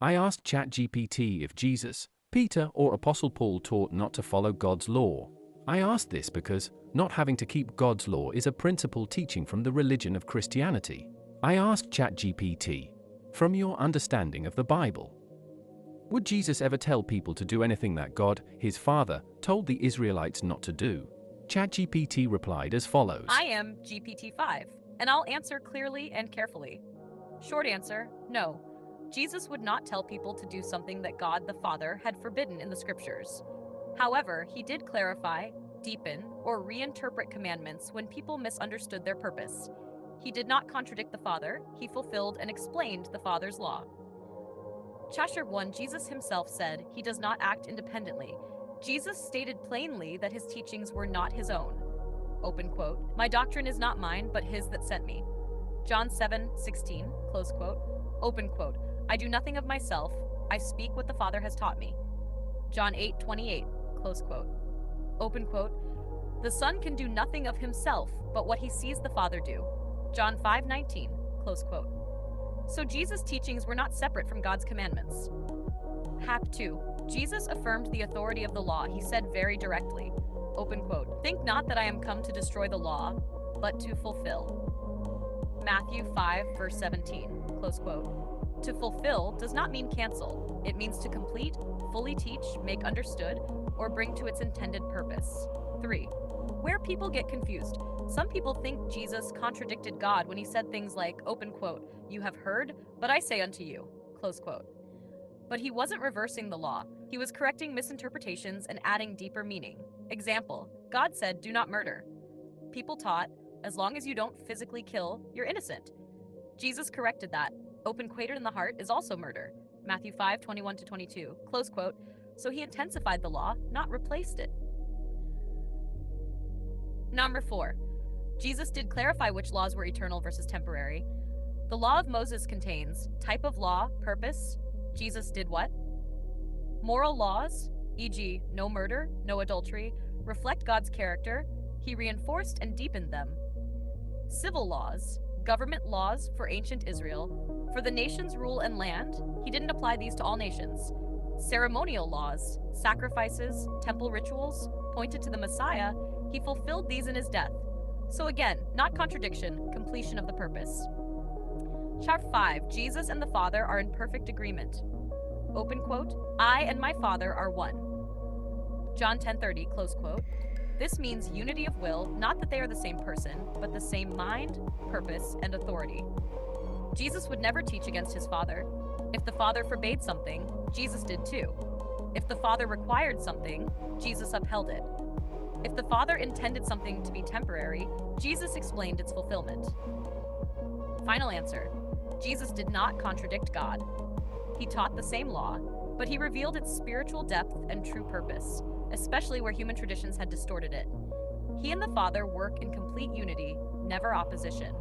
I asked ChatGPT if Jesus, Peter, or Apostle Paul taught not to follow God's law. I asked this because not having to keep God's law is a principal teaching from the religion of Christianity. I asked ChatGPT, from your understanding of the Bible, would Jesus ever tell people to do anything that God, his Father, told the Israelites not to do? ChatGPT replied as follows. I am GPT-5, and I'll answer clearly and carefully. Short answer, no. Jesus would not tell people to do something that God the Father had forbidden in the scriptures. However, he did clarify, deepen, or reinterpret commandments when people misunderstood their purpose. He did not contradict the Father, he fulfilled and explained the Father's law. Chapter 1, Jesus himself said he does not act independently. Jesus stated plainly that his teachings were not his own. Open quote, my doctrine is not mine, but his that sent me. John 7:16, close quote. Open quote, I do nothing of myself, I speak what the Father has taught me. John 8:28, close quote. Open quote, the Son can do nothing of himself, but what he sees the Father do. John 5:19, close quote. So Jesus' teachings were not separate from God's commandments. Hap 2. Jesus affirmed the authority of the law. He said very directly, open quote, think not that I am come to destroy the law, but to fulfill. Matthew 5, verse 17, close quote. To fulfill does not mean cancel. It means to complete, fully teach, make understood, or bring to its intended purpose. 3. Where people get confused. Some people think Jesus contradicted God when he said things like, open quote, you have heard, but I say unto you, close quote. But he wasn't reversing the law. He was correcting misinterpretations and adding deeper meaning. Example, God said, do not murder. People taught, as long as you don't physically kill, you're innocent. Jesus corrected that. Open quoted in the heart is also murder. Matthew 5:21-22, close quote. So he intensified the law, not replaced it. Number 4. Jesus did clarify which laws were eternal versus temporary. The law of Moses contains type of law, purpose. Jesus did what? Moral laws, e.g., no murder, no adultery, reflect God's character. He reinforced and deepened them. Civil laws, government laws for ancient Israel. For the nation's rule and land, he didn't apply these to all nations. Ceremonial laws, sacrifices, temple rituals, pointed to the Messiah. He fulfilled these in his death. So again, not contradiction, completion of the purpose. Chapter 5, Jesus and the Father are in perfect agreement. Open quote, I and my Father are one. John 10:30, close quote. This means unity of will, not that they are the same person, but the same mind, purpose, and authority. Jesus would never teach against his Father. If the Father forbade something, Jesus did too. If the Father required something, Jesus upheld it. If the Father intended something to be temporary, Jesus explained its fulfillment. Final answer. Jesus did not contradict God. He taught the same law, but he revealed its spiritual depth and true purpose, especially where human traditions had distorted it. He and the Father work in complete unity, never opposition.